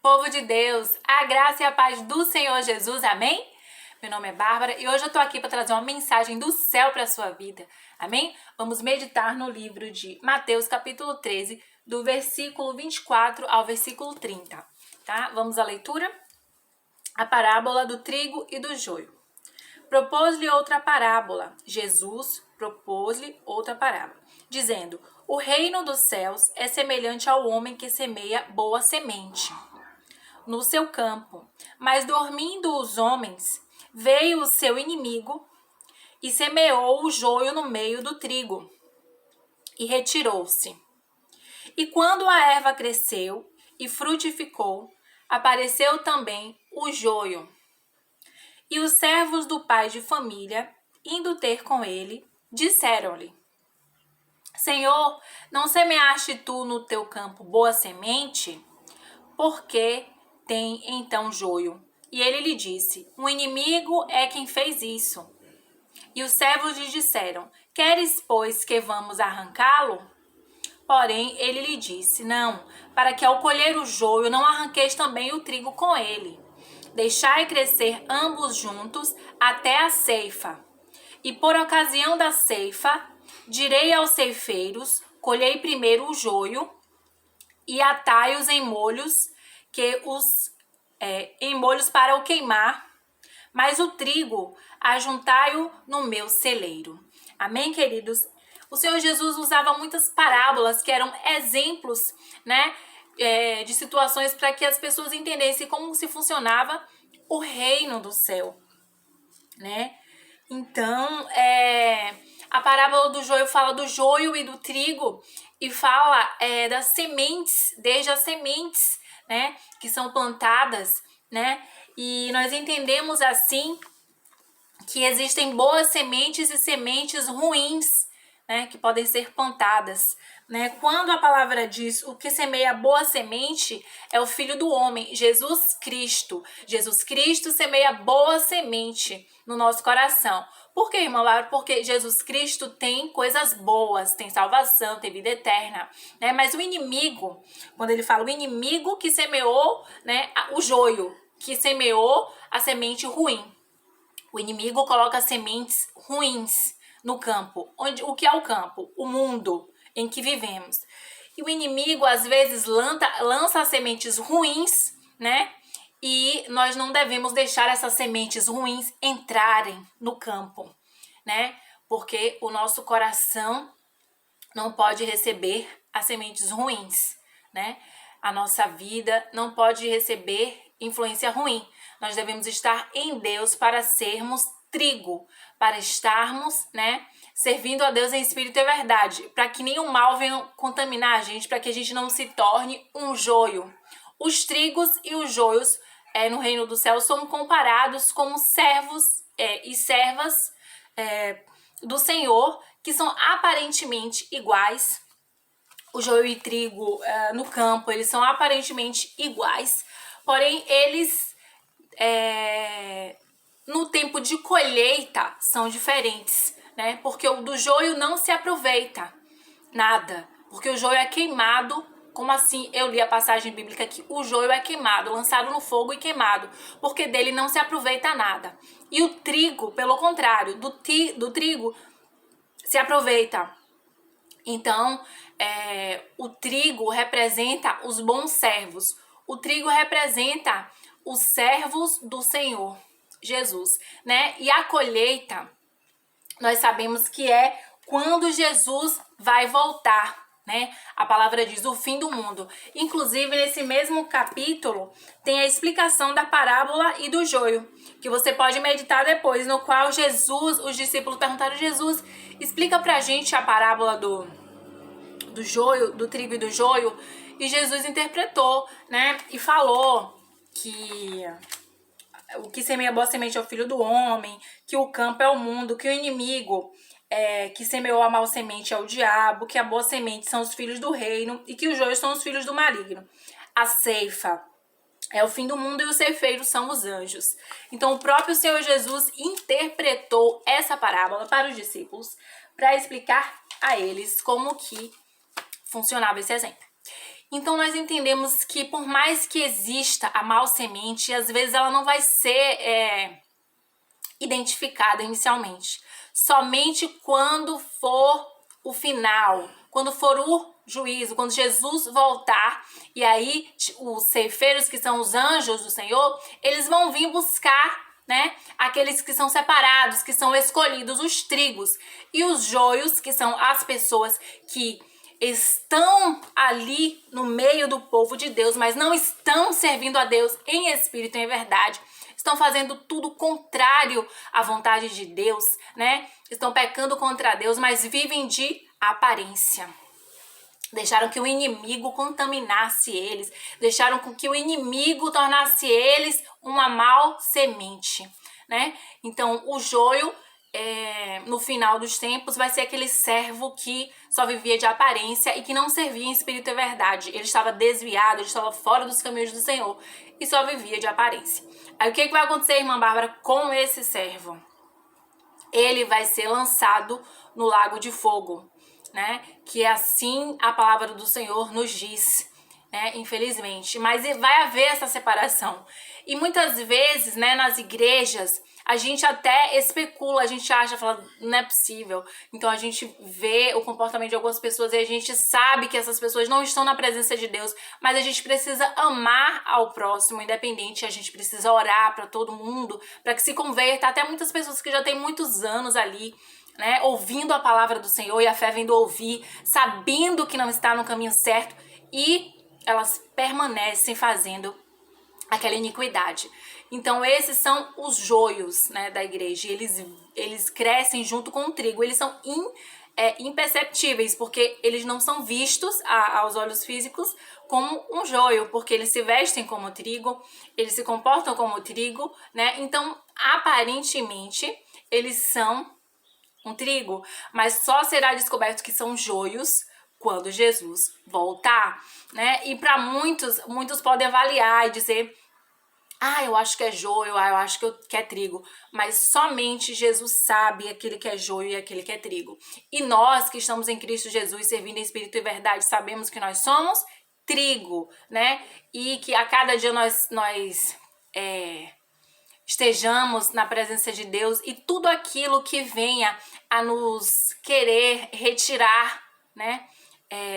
Povo de Deus, a graça e a paz do Senhor Jesus, amém? Meu nome é Bárbara e hoje eu tô aqui para trazer uma mensagem do céu para a sua vida, amém? Vamos meditar no livro de Mateus, capítulo 13, do versículo 24 ao versículo 30, tá? Vamos à leitura? A parábola do trigo e do joio. Propôs-lhe outra parábola. Jesus propôs-lhe outra parábola, dizendo: o reino dos céus é semelhante ao homem que semeia boa semente no seu campo. Mas dormindo os homens, veio o seu inimigo e semeou o joio no meio do trigo e retirou-se. E quando a erva cresceu e frutificou, apareceu também o joio. E os servos do pai de família, indo ter com ele, disseram-lhe: Senhor, não semeaste tu no teu campo boa semente? Por que tem então joio? E ele lhe disse: o inimigo é quem fez isso. E os servos lhe disseram: queres, pois, que vamos arrancá-lo? Porém, ele lhe disse: não, para que ao colher o joio não arranqueis também o trigo com ele. Deixai crescer ambos juntos até a ceifa. E por ocasião da ceifa, direi aos ceifeiros: colhei primeiro o joio e atai-os em molhos, em molhos para o queimar, mas o trigo ajuntai-o no meu celeiro. Amém, queridos? O Senhor Jesus usava muitas parábolas que eram exemplos, né, de situações para que as pessoas entendessem como se funcionava o reino do céu, né? Então, a parábola do joio fala do joio e do trigo e fala das sementes, desde as sementes, né, que são plantadas, né? E nós entendemos assim que existem boas sementes e sementes ruins, né, que podem ser plantadas, né? Quando a palavra diz o que semeia boa semente é o Filho do Homem, Jesus Cristo. Jesus Cristo semeia boa semente no nosso coração. Por quê, irmã Laura? Porque Jesus Cristo tem coisas boas, tem salvação, tem vida eterna, né? Mas o inimigo, quando ele fala o inimigo que semeou, né, o joio, que semeou a semente ruim. O inimigo coloca sementes ruins no campo. O que é o campo? O mundo em que vivemos. E o inimigo, às vezes, lança sementes ruins, né? E nós não devemos deixar essas sementes ruins entrarem no campo, né? Porque o nosso coração não pode receber as sementes ruins, né? A nossa vida não pode receber influência ruim. Nós devemos estar em Deus para sermos trigo, para estarmos, né, servindo a Deus em espírito e verdade, para que nenhum mal venha contaminar a gente, para que a gente não se torne um joio. Os trigos e os joios no reino do céu são comparados como servos e servas do Senhor, que são aparentemente iguais. O joio e trigo no campo, eles são aparentemente iguais, porém eles no tempo de colheita são diferentes, né? Porque o do joio não se aproveita nada, porque o joio é queimado. Como assim? Eu li a passagem bíblica que o joio é queimado, lançado no fogo e queimado, porque dele não se aproveita nada. E o trigo, pelo contrário, do trigo se aproveita. Então, o trigo representa os bons servos. O trigo representa os servos do Senhor Jesus, né? E a colheita, nós sabemos que é quando Jesus vai voltar, né? A palavra diz o fim do mundo. Inclusive, nesse mesmo capítulo, tem a explicação da parábola e do joio, que você pode meditar depois, no qual os discípulos perguntaram: Jesus, explica pra gente a parábola do joio, do trigo e do joio. E Jesus interpretou, né? E falou que o que semeia boa semente é o Filho do Homem, que o campo é o mundo, que o inimigo que semeou a mal semente é o diabo, que a boa semente são os filhos do reino e que os joios são os filhos do maligno. A ceifa é o fim do mundo e os ceifeiros são os anjos. Então, o próprio Senhor Jesus interpretou essa parábola para os discípulos para explicar a eles como que funcionava esse exemplo. Então nós entendemos que por mais que exista a mal semente, às vezes ela não vai ser identificada inicialmente. Somente quando for o final, quando for o juízo, quando Jesus voltar, e aí os ceifeiros, que são os anjos do Senhor, eles vão vir buscar, né, aqueles que são separados, que são escolhidos, os trigos, e os joios, que são as pessoas que estão ali no meio do povo de Deus, mas não estão servindo a Deus em espírito e em verdade. Estão fazendo tudo contrário à vontade de Deus, né? Estão pecando contra Deus, mas vivem de aparência. Deixaram que o inimigo contaminasse eles. Deixaram que o inimigo tornasse eles uma mal semente, né? Então, o joio, no final dos tempos, vai ser aquele servo que só vivia de aparência e que não servia em espírito e verdade. Ele estava desviado, ele estava fora dos caminhos do Senhor e só vivia de aparência. Aí o que vai acontecer, irmã Bárbara, com esse servo? Ele vai ser lançado no lago de fogo, né? Que é assim a palavra do Senhor nos diz, né? Infelizmente. Mas vai haver essa separação. E muitas vezes, né, nas igrejas, a gente até especula, a gente acha, fala, não é possível. Então a gente vê o comportamento de algumas pessoas e a gente sabe que essas pessoas não estão na presença de Deus, mas a gente precisa amar ao próximo, independente, a gente precisa orar para todo mundo, para que se converta, até muitas pessoas que já têm muitos anos ali, né, ouvindo a palavra do Senhor e a fé vindo ouvir, sabendo que não está no caminho certo e elas permanecem fazendo aquela iniquidade. Então esses são os joios, né, da igreja. Eles crescem junto com o trigo. Eles são imperceptíveis, porque eles não são vistos aos olhos físicos como um joio, porque eles se vestem como trigo, eles se comportam como trigo, né? Então, aparentemente, eles são um trigo, mas só será descoberto que são joios quando Jesus voltar, né? E para muitos podem avaliar e dizer: eu acho que é joio, eu acho que é trigo. Mas somente Jesus sabe aquele que é joio e aquele que é trigo. E nós que estamos em Cristo Jesus, servindo em espírito e verdade, sabemos que nós somos trigo, né? E que a cada dia nós estejamos na presença de Deus e tudo aquilo que venha a nos querer retirar, né,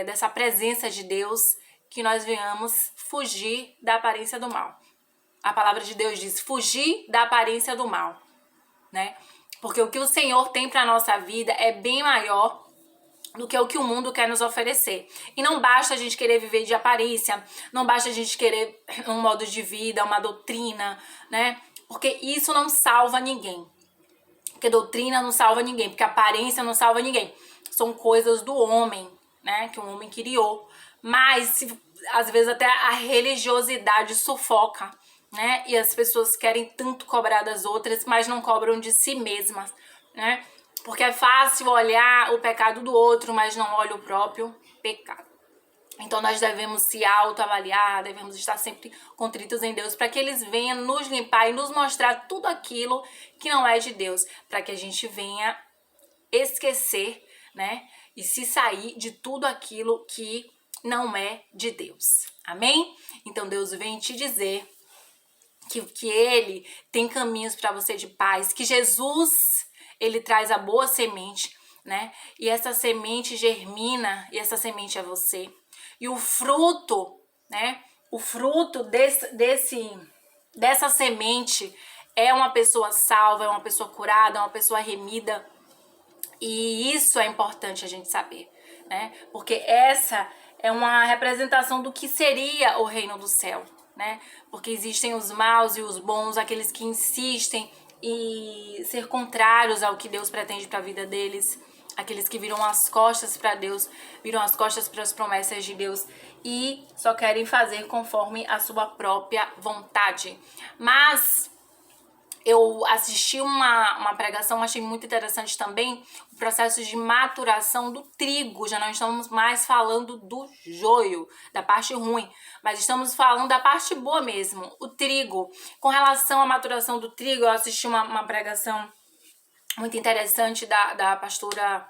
dessa presença de Deus, que nós venhamos fugir da aparência do mal. A palavra de Deus diz: fugir da aparência do mal, né? Porque o que o Senhor tem para nossa vida é bem maior do que o que o mundo quer nos oferecer. E não basta a gente querer viver de aparência, não basta a gente querer um modo de vida, uma doutrina, né? Porque isso não salva ninguém. Porque doutrina não salva ninguém, porque aparência não salva ninguém. São coisas do homem, né? Que o homem criou. Mas, às vezes, até a religiosidade sufoca, né? E as pessoas querem tanto cobrar das outras, mas não cobram de si mesmas, né? Porque é fácil olhar o pecado do outro, mas não olha o próprio pecado. Então nós devemos se autoavaliar, devemos estar sempre contritos em Deus, para que eles venham nos limpar e nos mostrar tudo aquilo que não é de Deus, para que a gente venha esquecer, né? E se sair de tudo aquilo que não é de Deus. Amém? Então Deus vem te dizer que Ele tem caminhos para você de paz, que Jesus, Ele traz a boa semente, né? E essa semente germina, e essa semente é você. E o fruto, né? O fruto dessa semente é uma pessoa salva, é uma pessoa curada, é uma pessoa remida. E isso é importante a gente saber, né? Porque essa é uma representação do que seria o reino do céu, né? Porque existem os maus e os bons, aqueles que insistem em ser contrários ao que Deus pretende para a vida deles, aqueles que viram as costas para Deus, viram as costas para as promessas de Deus e só querem fazer conforme a sua própria vontade. Mas eu assisti uma pregação, achei muito interessante também, o processo de maturação do trigo. Já não estamos mais falando do joio, da parte ruim, mas estamos falando da parte boa mesmo, o trigo. Com relação à maturação do trigo, eu assisti uma pregação muito interessante da pastora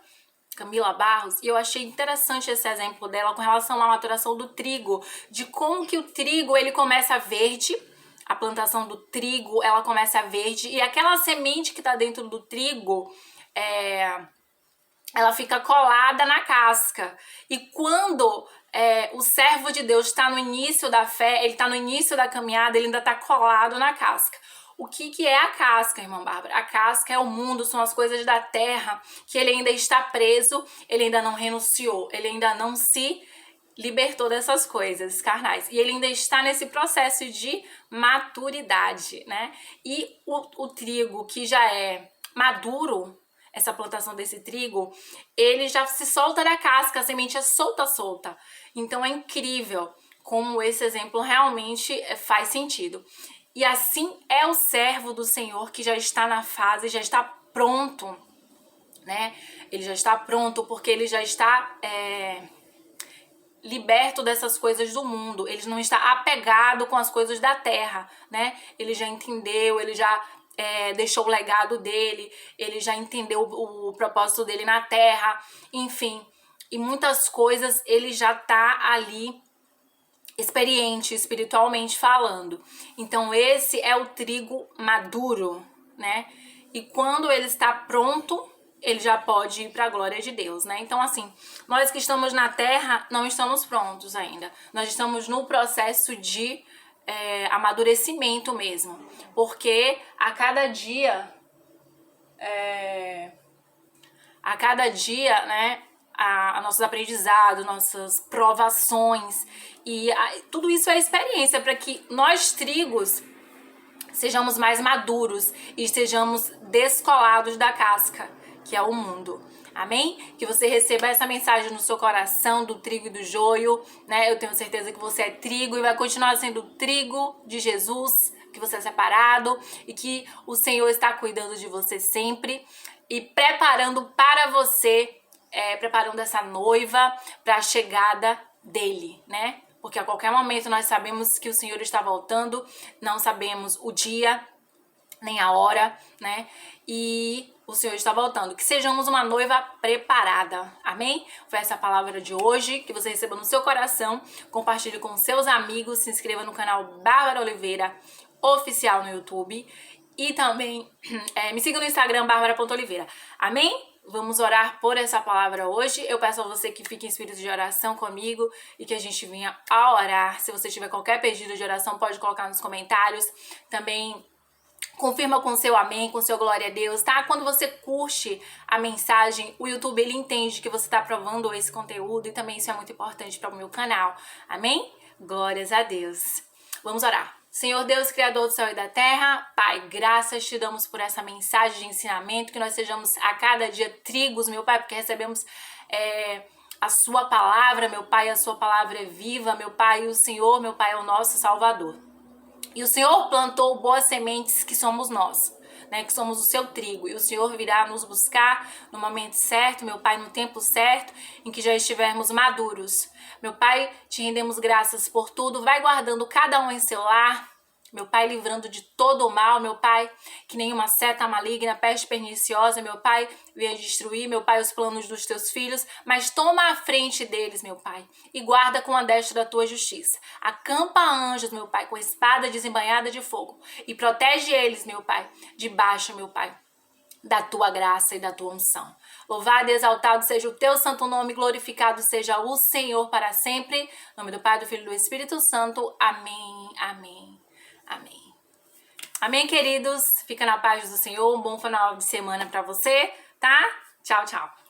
Camila Barros, e eu achei interessante esse exemplo dela com relação à maturação do trigo, de como que o trigo ele começa verde, a plantação do trigo ela começa verde, e aquela semente que tá dentro do trigo, ela fica colada na casca. E quando o servo de Deus está no início da fé, ele está no início da caminhada, ele ainda está colado na casca. O que é a casca, irmã Bárbara? A casca é o mundo, são as coisas da terra, que ele ainda está preso, ele ainda não renunciou, ele ainda não se libertou dessas coisas carnais. E ele ainda está nesse processo de maturidade, né? E o trigo que já é maduro, essa plantação desse trigo, ele já se solta da casca, a semente é solta. Então é incrível como esse exemplo realmente faz sentido. E assim é o servo do Senhor que já está na fase, já está pronto, né? Ele já está pronto porque ele já está liberto dessas coisas do mundo. Ele não está apegado com as coisas da terra, né? Ele já entendeu, ele já deixou o legado dele, ele já entendeu o propósito dele na terra, enfim. E muitas coisas ele já tá ali experiente, espiritualmente falando. Então esse é o trigo maduro, né? E quando ele está pronto, ele já pode ir para a glória de Deus, né? Então assim, nós que estamos na terra não estamos prontos ainda. Nós estamos no processo de amadurecimento mesmo, porque a cada dia, né, a nossos aprendizados, nossas provações e tudo isso é experiência para que nós trigos sejamos mais maduros e estejamos descolados da casca, que é o mundo. Amém? Que você receba essa mensagem no seu coração do trigo e do joio, né? Eu tenho certeza que você é trigo e vai continuar sendo trigo de Jesus, que você é separado e que o Senhor está cuidando de você sempre e preparando para você, preparando essa noiva para a chegada dele, né? Porque a qualquer momento nós sabemos que o Senhor está voltando, não sabemos o dia nem a hora, né? E o Senhor está voltando. Que sejamos uma noiva preparada. Amém? Foi essa a palavra de hoje. Que você receba no seu coração. Compartilhe com seus amigos. Se inscreva no canal Bárbara Oliveira Oficial no YouTube. E também me siga no Instagram, barbara.oliveira. Amém? Vamos orar por essa palavra hoje. Eu peço a você que fique em espírito de oração comigo e que a gente venha a orar. Se você tiver qualquer pedido de oração, pode colocar nos comentários. Também confirma com seu amém, com seu glória a Deus, tá? Quando você curte a mensagem, o YouTube ele entende que você está aprovando esse conteúdo e também isso é muito importante para o meu canal. Amém? Glórias a Deus. Vamos orar. Senhor Deus, Criador do céu e da terra, Pai, graças te damos por essa mensagem de ensinamento, que nós sejamos a cada dia trigos, meu Pai, porque recebemos a sua palavra, meu Pai, a sua palavra é viva, meu Pai, e o Senhor, meu Pai, é o nosso Salvador. E o Senhor plantou boas sementes que somos nós, né, que somos o seu trigo, e o Senhor virá nos buscar no momento certo, meu Pai, no tempo certo, em que já estivermos maduros. Meu Pai, te rendemos graças por tudo, vai guardando cada um em seu lar, meu Pai, livrando de todo o mal, meu Pai, que nenhuma seta maligna, peste perniciosa, meu Pai, venha destruir, meu Pai, os planos dos teus filhos, mas toma a frente deles, meu Pai, e guarda com a destra da tua justiça. Acampa anjos, meu Pai, com espada desembainhada de fogo, e protege eles, meu Pai, debaixo, meu Pai, da tua graça e da tua unção. Louvado e exaltado seja o teu santo nome, glorificado seja o Senhor para sempre. Em nome do Pai, do Filho e do Espírito Santo. Amém, amém, amém. Amém, queridos? Fica na paz do Senhor. Um bom final de semana para você, tá? Tchau, tchau.